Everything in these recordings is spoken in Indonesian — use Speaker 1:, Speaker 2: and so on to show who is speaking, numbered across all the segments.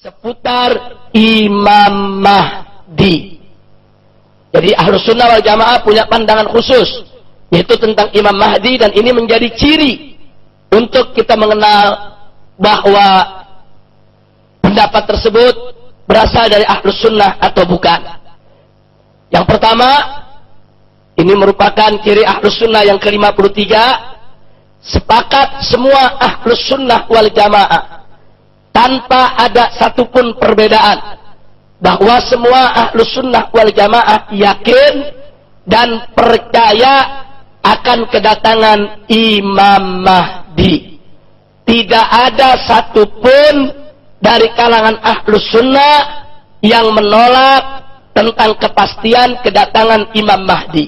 Speaker 1: seputar Imam Mahdi. Jadi Ahlus Sunnah wal Jamaah punya pandangan khusus, yaitu tentang Imam Mahdi, dan ini menjadi ciri untuk kita mengenal bahwa pendapat tersebut berasal dari Ahlus Sunnah atau bukan. Yang pertama, ini merupakan ciri Ahlus Sunnah yang ke-53, sepakat semua Ahlus Sunnah wal Jamaah tanpa ada satupun perbedaan bahwa semua Ahlus Sunnah wal Jamaah yakin dan percaya akan kedatangan Imam Mahdi. Tidak ada satupun dari kalangan Ahlus Sunnah yang menolak tentang kepastian kedatangan Imam Mahdi.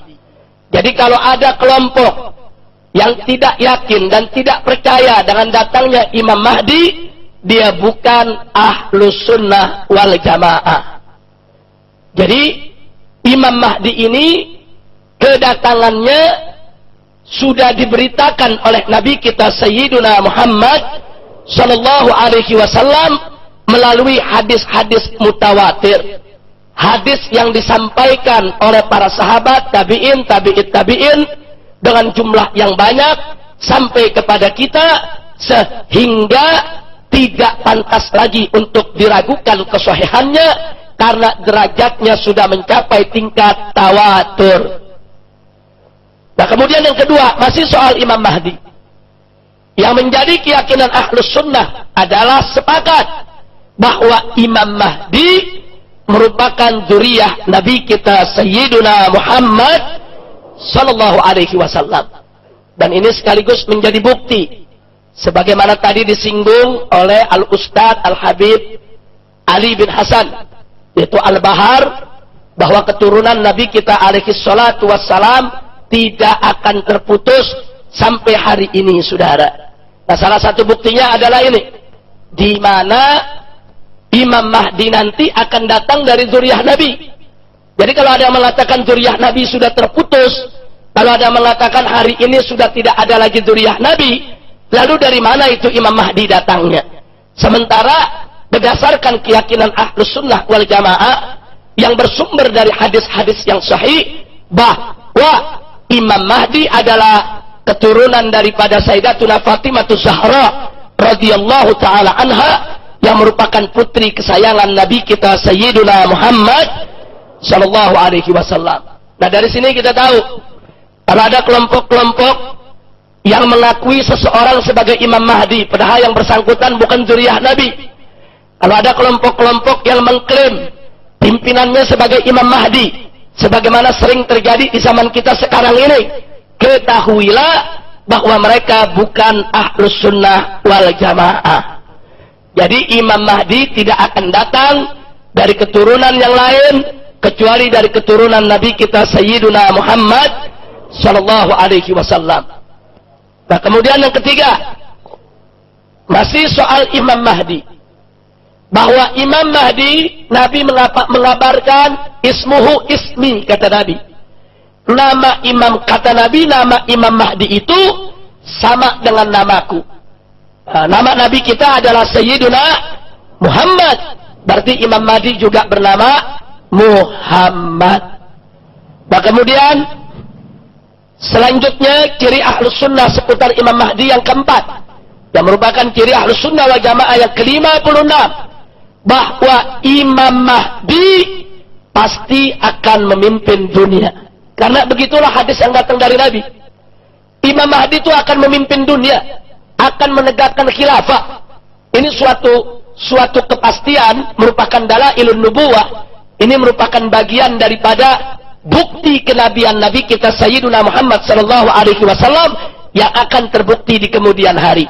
Speaker 1: Jadi kalau ada kelompok yang tidak yakin dan tidak percaya dengan datangnya Imam Mahdi, dia bukan Ahlus Sunnah wal Jamaah. Jadi Imam Mahdi ini kedatangannya sudah diberitakan oleh Nabi kita Sayyiduna Muhammad sallallahu alaihi wasallam melalui hadis-hadis mutawatir. Hadis yang disampaikan oleh para sahabat, tabi'in, tabi'in dengan jumlah yang banyak sampai kepada kita, sehingga tidak pantas lagi untuk diragukan kesahihannya karena derajatnya sudah mencapai tingkat tawatur. Nah, kemudian yang kedua, masih soal Imam Mahdi. Yang menjadi keyakinan Ahlus Sunnah adalah sepakat bahwa Imam Mahdi merupakan zuriyah Nabi kita Sayyiduna Muhammad sallallahu alaihi wasallam. Dan ini sekaligus menjadi bukti sebagaimana tadi disinggung oleh Al-Ustadz Al-Habib Ali bin Hasan, yaitu Al-Bahar, bahwa keturunan Nabi kita alaihi salatu wassalam tidak akan terputus sampai hari ini, saudara. Nah, salah satu buktinya adalah ini, di mana Imam Mahdi nanti akan datang dari zuriyah Nabi. Jadi kalau ada yang mengatakan zuriyah Nabi sudah terputus, kalau ada yang mengatakan hari ini sudah tidak ada lagi zuriyah Nabi, lalu dari mana itu Imam Mahdi datangnya? Sementara berdasarkan keyakinan Ahlus Sunnah wal Jamaah yang bersumber dari hadis-hadis yang sahih, bahwa Imam Mahdi adalah keturunan daripada Sayyidatuna Fatimah Zahra radhiyallahu taala anha, yang merupakan putri kesayangan Nabi kita Sayyiduna Muhammad sallallahu alaihi wasallam. Nah, dari sini kita tahu kalau ada kelompok-kelompok yang mengakui seseorang sebagai Imam Mahdi, padahal yang bersangkutan bukan zuriyah Nabi. Kalau ada kelompok-kelompok yang mengklaim pimpinannya sebagai Imam Mahdi, sebagaimana sering terjadi di zaman kita sekarang ini, ketahuilah bahwa mereka bukan Ahlus Sunnah wal Jamaah. Jadi Imam Mahdi tidak akan datang dari keturunan yang lain kecuali dari keturunan Nabi kita Sayyiduna Muhammad sallallahu alaihi wasallam. Nah, kemudian yang ketiga, masih soal Imam Mahdi, bahwa Imam Mahdi, Nabi mengabarkan ismuhu ismi, kata Nabi. Nama Imam, kata Nabi, nama Imam Mahdi itu sama dengan namaku. Nah, nama Nabi kita adalah Sayyiduna Muhammad, berarti Imam Mahdi juga bernama Muhammad. Nah, kemudian selanjutnya ciri Ahlus Sunnah seputar Imam Mahdi yang keempat, yang merupakan ciri Ahlus Sunnah wal Jamaah yang ke-56, bahwa Imam Mahdi pasti akan memimpin dunia. Karena begitulah hadis yang datang dari Nabi. Imam Mahdi itu akan memimpin dunia, akan menegakkan khilafah. Ini suatu kepastian, merupakan dalailun nubuwah. Ini merupakan bagian daripada bukti kenabian Nabi kita Sayyiduna Muhammad sallallahu alaihi wasallam yang akan terbukti di kemudian hari.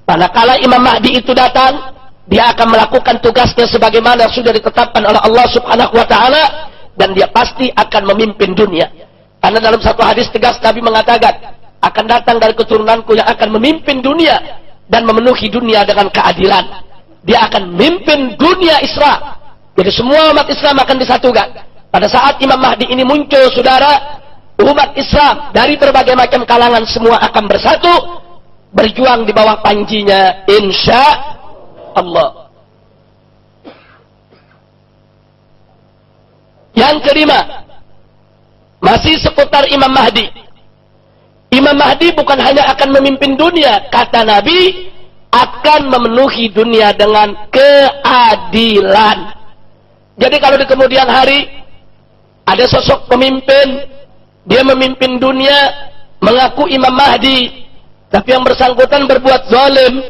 Speaker 1: Manakala Imam Mahdi itu datang, dia akan melakukan tugasnya sebagaimana yang sudah ditetapkan oleh Allah Subhanahu wa taala, dan dia pasti akan memimpin dunia. Karena dalam satu hadis tegas Nabi mengatakan, akan datang dari keturunanku yang akan memimpin dunia dan memenuhi dunia dengan keadilan. Dia akan memimpin dunia Islam. Jadi semua umat Islam akan disatukan. Pada saat Imam Mahdi ini muncul, saudara, umat Islam dari berbagai macam kalangan semua akan bersatu, berjuang di bawah panjinya insya Allah. Yang kelima, masih seputar Imam Mahdi. Imam Mahdi bukan hanya akan memimpin dunia, kata Nabi, akan memenuhi dunia dengan keadilan. Jadi kalau di kemudian hari ada sosok pemimpin, dia memimpin dunia, mengaku Imam Mahdi, tapi yang bersangkutan berbuat zalim,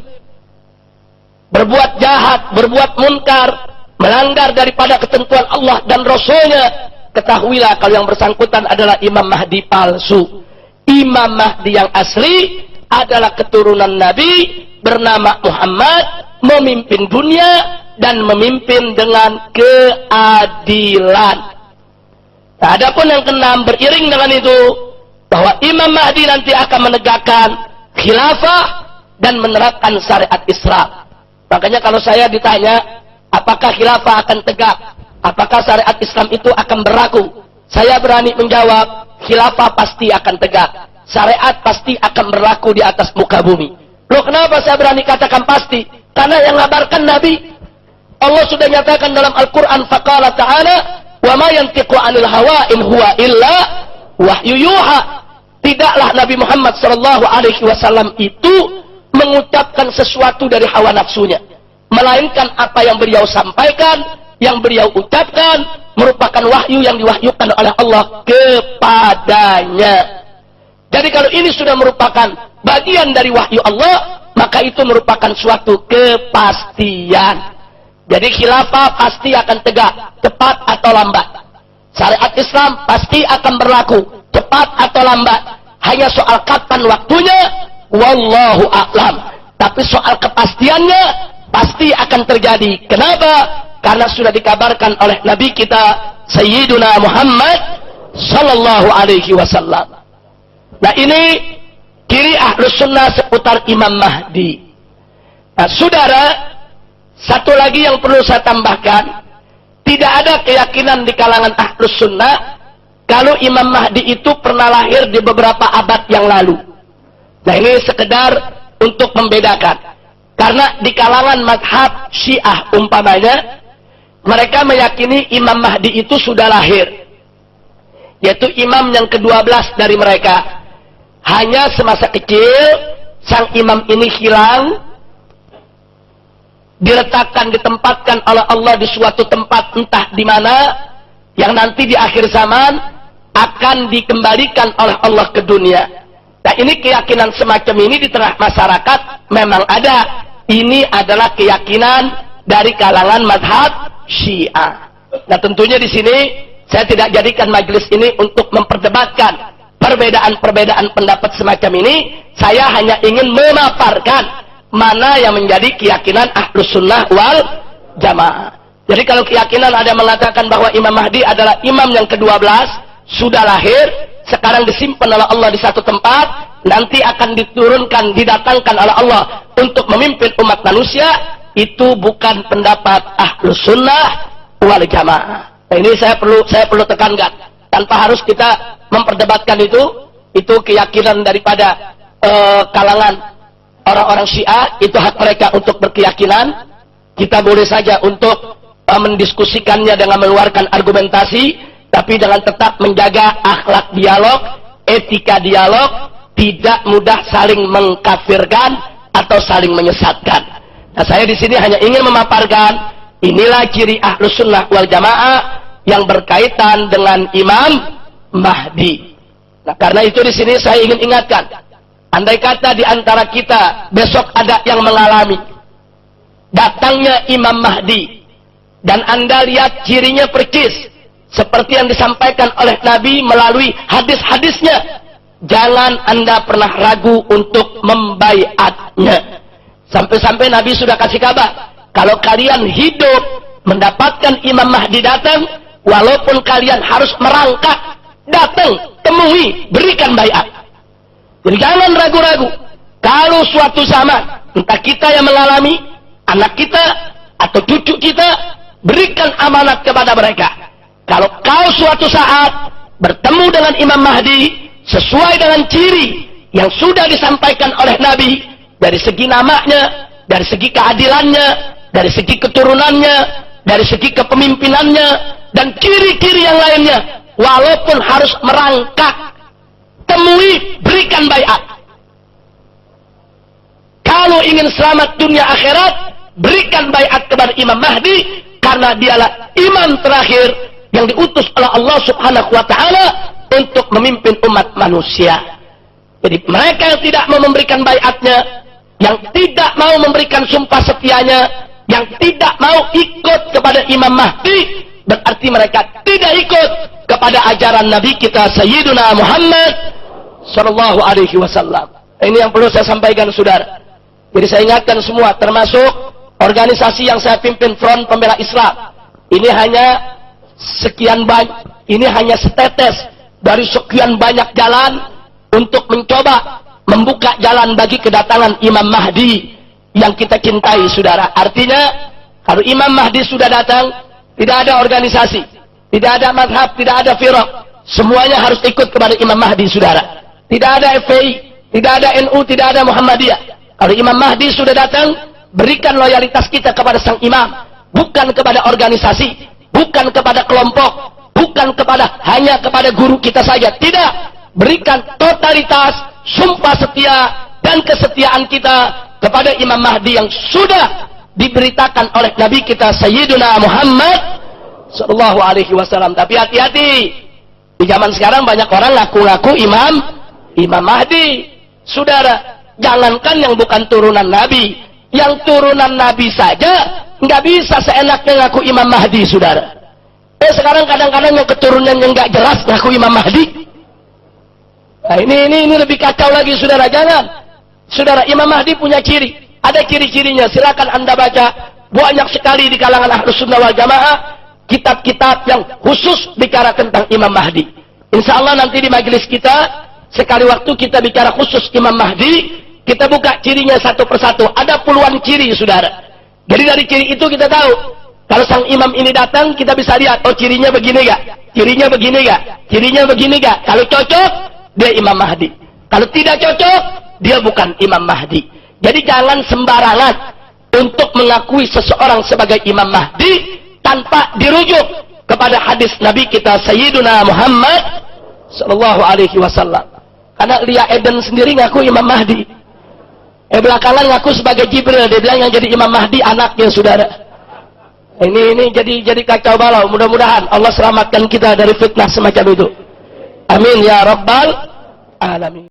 Speaker 1: berbuat jahat, berbuat munkar, melanggar daripada ketentuan Allah dan Rasulnya, ketahuilah kalau yang bersangkutan adalah Imam Mahdi palsu. Imam Mahdi yang asli adalah keturunan Nabi bernama Muhammad, memimpin dunia dan memimpin dengan keadilan. Nah, adapun yang keenam, beriring dengan itu bahwa Imam Mahdi nanti akan menegakkan khilafah dan menerapkan syariat Islam. Makanya kalau saya ditanya apakah khilafah akan tegak, apakah syariat Islam itu akan berlaku, saya berani menjawab, khilafah pasti akan tegak, syariat pasti akan berlaku di atas muka bumi. Loh, kenapa saya berani katakan pasti? Karena yang ngabarkan Nabi. Allah sudah nyatakan dalam Al-Quran, faqala ta'ala, wa ma yantiqu 'anil hawa in huwa illa wahyu yuha. Tidaklah Nabi Muhammad sallallahu alaihi wasallam itu mengucapkan sesuatu dari hawa nafsunya, melainkan apa yang beliau sampaikan, yang beliau ucapkan merupakan wahyu yang diwahyukan oleh Allah kepadanya. Jadi kalau ini sudah merupakan bagian dari wahyu Allah, maka itu merupakan suatu kepastian. Jadi khilafah pasti akan tegak, cepat atau lambat. Syariat Islam pasti akan berlaku, cepat atau lambat. Hanya soal kapan waktunya, wallahu a'lam. Tapi soal kepastiannya pasti akan terjadi. Kenapa? Karena sudah dikabarkan oleh Nabi kita Sayyiduna Muhammad sallallahu alaihi wasallam. Nah, ini ciri Ahlus Sunnah seputar Imam Mahdi. Nah, saudara, satu lagi yang perlu saya tambahkan, tidak ada keyakinan di kalangan Ahlus Sunnah kalau Imam Mahdi itu pernah lahir di beberapa abad yang lalu. Nah, ini sekedar untuk membedakan. Karena di kalangan mazhab Syiah umpamanya, mereka meyakini Imam Mahdi itu sudah lahir, yaitu imam yang ke-12 dari mereka. Hanya semasa kecil sang imam ini hilang, diletakkan, ditempatkan oleh Allah di suatu tempat entah di mana, yang nanti di akhir zaman akan dikembalikan oleh Allah ke dunia. Nah, ini keyakinan semacam ini di tengah masyarakat memang ada. Ini adalah keyakinan dari kalangan mazhab Syiah. Nah, tentunya di sini saya tidak jadikan majelis ini untuk memperdebatkan perbedaan-perbedaan pendapat semacam ini. Saya hanya ingin memaparkan mana yang menjadi keyakinan Ahlus Sunnah wal Jamaah. Jadi kalau keyakinan ada mengatakan bahwa Imam Mahdi adalah imam yang ke-12, sudah lahir, sekarang disimpan oleh Allah di satu tempat, nanti akan diturunkan, didatangkan oleh Allah untuk memimpin umat manusia, itu bukan pendapat Ahlus Sunnah wal Jamaah. Nah, ini saya perlu tekankan, tanpa harus kita memperdebatkan itu keyakinan daripada kalangan orang-orang Syiah, itu hak mereka untuk berkeyakinan. Kita boleh saja untuk mendiskusikannya dengan mengeluarkan argumentasi, tapi dengan tetap menjaga akhlak dialog, etika dialog, tidak mudah saling mengkafirkan atau saling menyesatkan. Nah, saya di sini hanya ingin memaparkan inilah ciri Ahlus Sunnah wal Jamaah yang berkaitan dengan Imam Mahdi. Nah, karena itu di sini saya ingin ingatkan, andai kata di antara kita besok ada yang mengalami datangnya Imam Mahdi, dan Anda lihat cirinya percis seperti yang disampaikan oleh Nabi melalui hadis-hadisnya, jangan Anda pernah ragu untuk membaiatnya. Sampai-sampai Nabi sudah kasih kabar, kalau kalian hidup mendapatkan Imam Mahdi datang, walaupun kalian harus merangkak, datang, temui, berikan baiat. Jadi jangan ragu-ragu. Kalau suatu zaman entah kita yang mengalami, anak kita atau cucu kita, berikan amanat kepada mereka. Kalau kau suatu saat bertemu dengan Imam Mahdi sesuai dengan ciri yang sudah disampaikan oleh Nabi, dari segi namanya, dari segi keadilannya, dari segi keturunannya, dari segi kepemimpinannya, dan kiri-kiri yang lainnya, walaupun harus merangkak, temui, berikan baiat. Kalau ingin selamat dunia akhirat, berikan baiat kepada Imam Mahdi, karena dialah imam terakhir yang diutus oleh Allah Subhanahu wa Ta'ala untuk memimpin umat manusia. Jadi mereka yang tidak mau memberikan baiatnya, yang tidak mau memberikan sumpah setianya, yang tidak mau ikut kepada Imam Mahdi, berarti mereka tidak ikut kepada ajaran Nabi kita Sayyiduna Muhammad sallallahu alaihi wasallam. Ini yang perlu saya sampaikan, saudara. Jadi saya ingatkan semua, termasuk organisasi yang saya pimpin, Front Pembela Islam. Ini hanya sekian banyak, ini hanya setetes dari sekian banyak jalan untuk mencoba membuka jalan bagi kedatangan Imam Mahdi yang kita cintai, saudara. Artinya, kalau Imam Mahdi sudah datang, tidak ada organisasi, tidak ada madhab, tidak ada firaq, semuanya harus ikut kepada Imam Mahdi, saudara. Tidak ada FPI, tidak ada NU, tidak ada Muhammadiyah. Kalau Imam Mahdi sudah datang, berikan loyalitas kita kepada sang imam, bukan kepada organisasi, bukan kepada kelompok, bukan hanya kepada guru kita saja. Tidak, berikan totalitas, sumpah setia dan kesetiaan kita kepada Imam Mahdi yang sudah diberitakan oleh Nabi kita Sayyiduna Muhammad sallallahu alaihi wasallam. Tapi hati-hati, di zaman sekarang banyak orang ngaku-ngaku Imam Mahdi, saudara. Jangankan yang bukan turunan Nabi, yang turunan Nabi saja nggak bisa seenaknya ngaku Imam Mahdi, saudara. Sekarang kadang-kadang yang keturunannya nggak jelas ngaku Imam Mahdi. Nah, ini lebih kacau lagi, saudara. Jangan, saudara. Imam Mahdi punya ciri, ada ciri-cirinya. Silakan anda baca, banyak sekali di kalangan Ahlus Sunnah wal Jamaah kitab-kitab yang khusus bicara tentang Imam Mahdi. Insya Allah nanti di majelis kita, sekali waktu kita bicara khusus Imam Mahdi, kita buka cirinya satu persatu. Ada puluhan ciri, saudara. Jadi dari ciri itu kita tahu, kalau sang imam ini datang, kita bisa lihat, oh cirinya begini gak? Cirinya begini gak? Cirinya begini gak? Kalau cocok, dia Imam Mahdi. Kalau tidak cocok, dia bukan Imam Mahdi. Jadi jangan sembarangan untuk mengakui seseorang sebagai Imam Mahdi tanpa dirujuk kepada hadis Nabi kita Sayyiduna Muhammad sallallahu alaihi wasallam. Karena Lia Eden sendiri ngaku Imam Mahdi. Belakangan ngaku sebagai Jibril, dia bilang yang jadi Imam Mahdi anaknya, saudara. Ini jadi kacau balau. Mudah-mudahan Allah selamatkan kita dari fitnah semacam itu. Amin ya rabbal alamin.